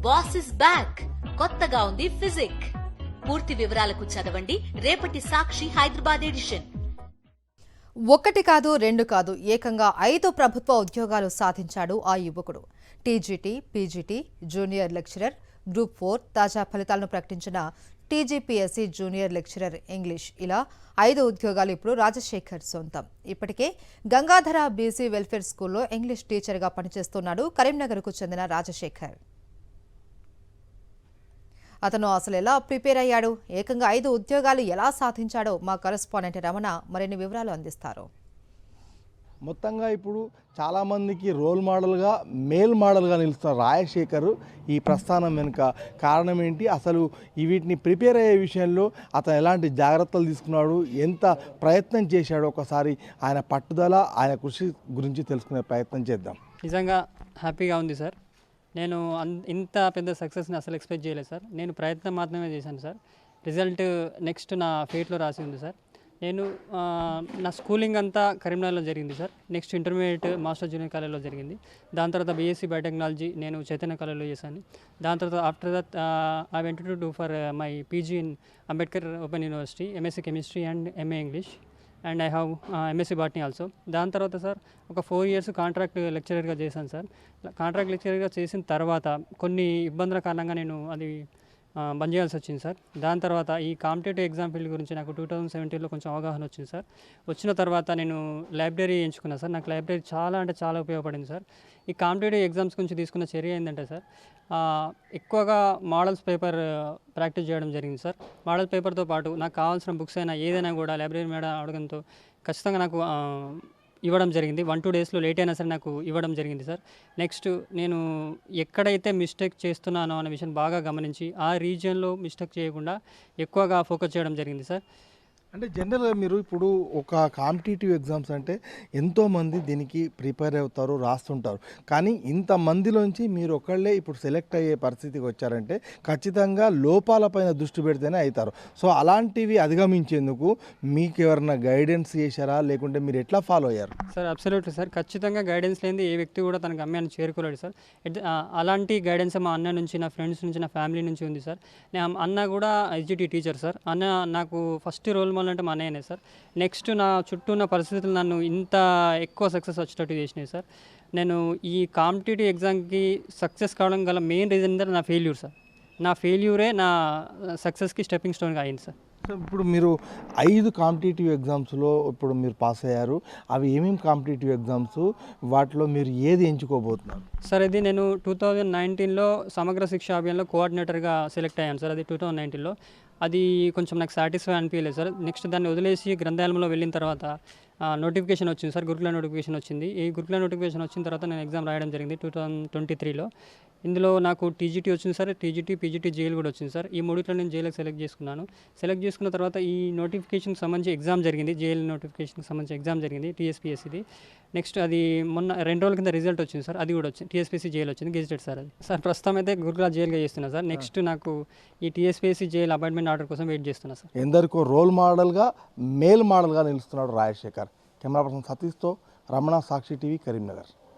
Boss is back. కొత్తగా ఉంది physique. పూర్తి వివరాలకు చదవండి రేపటి సాక్షి హైదరాబాద్ ఎడిషన్. ఒకటి కాదు రెండు కాదు ఏకంగా 5 ప్రభుత్వ ఉద్యోగాలు సాధించాడు ఆ యువకుడు. TGT, PGT, junior lecturer, group 4 తాజా ఫలితాలను ప్రకటించిన టీజీపీఎస్సీ జూనియర్ లెక్చరర్ ఇంగ్లీష్ ఇలా 5 ఉద్యోగాలు ఇప్పుడు రాజశేఖర్ సొంతం. ఇప్పటికే గంగాధర బీసీ వెల్ఫేర్ స్కూల్లో ఇంగ్లీష్ టీచర్గా పనిచేస్తున్నాడు కరీంనగర్కు చెందిన రాజశేఖర్. అతను అసలు ఎలా ప్రిపేర్ అయ్యాడు, ఏకంగా 5 ఉద్యోగాలు ఎలా సాధించాడో మా కరెస్పాండెంట్ రమణ మరిన్ని వివరాలు అందిస్తారు. మొత్తంగా ఇప్పుడు చాలామందికి రోల్ మోడల్గా మేల్ మోడల్గా నిలుస్తున్న రాజశేఖర్ ఈ ప్రస్థానం వెనుక కారణం ఏంటి, అసలు వీటిని ప్రిపేర్ అయ్యే విషయంలో అతను ఎలాంటి జాగ్రత్తలు తీసుకున్నాడు, ఎంత ప్రయత్నం చేశాడో ఒకసారి ఆయన పట్టుదల ఆయన కృషి గురించి తెలుసుకునే ప్రయత్నం చేద్దాం. నిజంగా హ్యాపీగా ఉంది సార్. నేను ఇంత పెద్ద సక్సెస్ని అసలు ఎక్స్పెక్ట్ చేయలేదు సార్. నేను ప్రయత్నం మాత్రమే చేశాను సార్. రిజల్ట్ నెక్స్ట్ నా ఫేట్లో రాసి ఉంది సార్. నేను నా స్కూలింగ్ అంతా కరీంనగర్లో జరిగింది sir. Next intermediate master junior కాలేజ్లో జరిగింది. దాని తర్వాత బీఎస్సీ బయోటెక్నాలజీ నేను చైతన్య కాలేజ్లో చేశాను. దాని తర్వాత after that I went to do for my PG in Ambedkar open university, MSc chemistry and MA English and I have MSc botany also. దాని తర్వాత సార్ ఒక 4 years కాంట్రాక్ట్ లెక్చరర్గా చేశాను సార్. కాంట్రాక్ట్ లెక్చరర్గా చేసిన తర్వాత కొన్ని ఇబ్బందుల కారణంగా నేను అది బంద్ చేయాల్సి వచ్చింది సార్. దాని తర్వాత ఈ కాంపిటేటివ్ ఎగ్జామ్ ఫీల్డ్ గురించి నాకు 2017లో కొంచెం అవగాహన వచ్చింది సార్. వచ్చిన తర్వాత నేను లైబ్రరీ ఎంచుకున్నాను సార్. నాకు లైబ్రరీ చాలా అంటే చాలా ఉపయోగపడింది సార్. ఈ కాంపిటేటివ్ ఎగ్జామ్స్ గురించి తీసుకున్న చర్య ఏంటంటే సార్, ఎక్కువగా మోడల్స్ పేపర్ ప్రాక్టీస్ చేయడం జరిగింది సార్. మోడల్ పేపర్తో పాటు నాకు కావాల్సిన బుక్స్ అయినా ఏదైనా కూడా లైబ్రరీ మేడం అడగడంతో ఖచ్చితంగా నాకు ఇవ్వడం జరిగింది. 1-2 daysలో లేట్ అయినా సరే నాకు ఇవ్వడం జరిగింది సార్. నెక్స్ట్ నేను ఎక్కడైతే మిస్టేక్ చేస్తున్నానో అనే విషయం బాగా గమనించి ఆ రీజియన్లో మిస్టేక్ చేయకుండా ఎక్కువగా ఫోకస్ చేయడం జరిగింది సార్. అంటే జనరల్గా మీరు ఇప్పుడు ఒక కాంపిటేటివ్ ఎగ్జామ్స్ అంటే ఎంతోమంది దీనికి ప్రిపేర్ అవుతారు, రాస్తుంటారు. కానీ ఇంతమందిలోంచి మీరు ఒకళ్ళే ఇప్పుడు సెలెక్ట్ అయ్యే పరిస్థితికి వచ్చారంటే ఖచ్చితంగా లోపాలపైన దృష్టి పెడితేనే అవుతారు. సో అలాంటివి అధిగమించేందుకు మీకు ఎవరైనా గైడెన్స్ చేశారా, లేకుంటే మీరు ఎట్లా ఫాలో అయ్యారు? Sir absolutely sir. ఖచ్చితంగా గైడెన్స్ లేనిది ఏ వ్యక్తి కూడా తన గమ్యాన్ని చేరుకోలేడు సార్. అలాంటి గైడెన్స్ మా అన్న నుంచి, నా ఫ్రెండ్స్ నుంచి, నా ఫ్యామిలీ నుంచి ఉంది సార్. అన్న కూడా ఎస్జిటి టీచర్ సార్. అన్న నాకు ఫస్ట్ రోల్ అంటే మా అన్నయ్యనే సార్. నెక్స్ట్ నా చుట్టూ ఉన్న పరిస్థితులు నన్ను ఇంత ఎక్కువ సక్సెస్ వచ్చేటట్టు చేసినాయి సార్. నేను ఈ కాంపిటేటివ్ ఎగ్జామ్కి సక్సెస్ కావడం గల మెయిన్ రీజన్ ఏంటంటే నా ఫెయిల్యూర్ సార్. నా ఫెయిల్యూరే నా సక్సెస్కి స్టెప్పింగ్ స్టోన్గా అయింది సార్. ఇప్పుడు మీరు 5 కాంపిటేటివ్ ఎగ్జామ్స్లో ఇప్పుడు మీరు పాస్ అయ్యారు. అవి ఏమేమి కాంపిటేటివ్ ఎగ్జామ్స్, వాటిలో మీరు ఏది ఎంచుకోబోతున్నారు? సార్ ఇది నేను 2019లో సమగ్ర శిక్ష అభియాన్లో కోఆర్డినేటర్గా సెలెక్ట్ అయ్యాను సార్. అది 2019లో. అది కొంచెం నాకు సాటిస్ఫై అనిపించలేదు సార్. నెక్స్ట్ దాన్ని వదిలేసి గ్రంథాలయంలో వెళ్ళిన తర్వాత నోటిఫికేషన్ వచ్చింది సార్. గురుకుల నోటిఫికేషన్ వచ్చింది. ఈ గురుకుల నోటిఫికేషన్ వచ్చిన తర్వాత నేను ఎగ్జామ్ రాయడం జరిగింది 2023లో. ఇందులో నాకు టీజీటీ వచ్చింది సార్. టీజీటీ, పీజీటీ, జేఎల్ కూడా వచ్చింది సార్. ఈ మూడిట్లో నేను జేఎల్కి సెలెక్ట్ చేసుకున్నాను. సెలెక్ట్ చేసుకున్న తర్వాత ఈ నోటిఫికేషన్కి సంబంధించి ఎగ్జామ్ జరిగింది. జేఎల్ నోటిఫికేషన్కి సంబంధించి ఎగ్జామ్ జరిగింది, టీఎస్పీఎస్సీది. నెక్స్ట్ అది మొన్న 2 రోజుల కింద రిజల్ట్ వచ్చింది సార్. అది కూడా వచ్చింది. టీఎస్పీఎస్సీ జేఎల్ వచ్చింది, గెజిటెడ్ సార్. అది సార్ ప్రస్తుతం అయితే గురుకుల జేఎల్గా చేస్తున్నా సార్. నెక్స్ట్ నాకు ఈ టీఎస్పీఎస్సీ జేఎల్ అపాయింట్మెంట్ ఆర్డర్ కోసం వెయిట్ చేస్తున్నా సార్. ఎందరికో రోల్ మోడల్గా మేల్ మోడల్గా నిలుస్తున్నాడు రాజశేఖర్. కెమెరా పర్సన్ సతీష్తో రమణ, సాక్షి టీవీ, కరీంనగర్.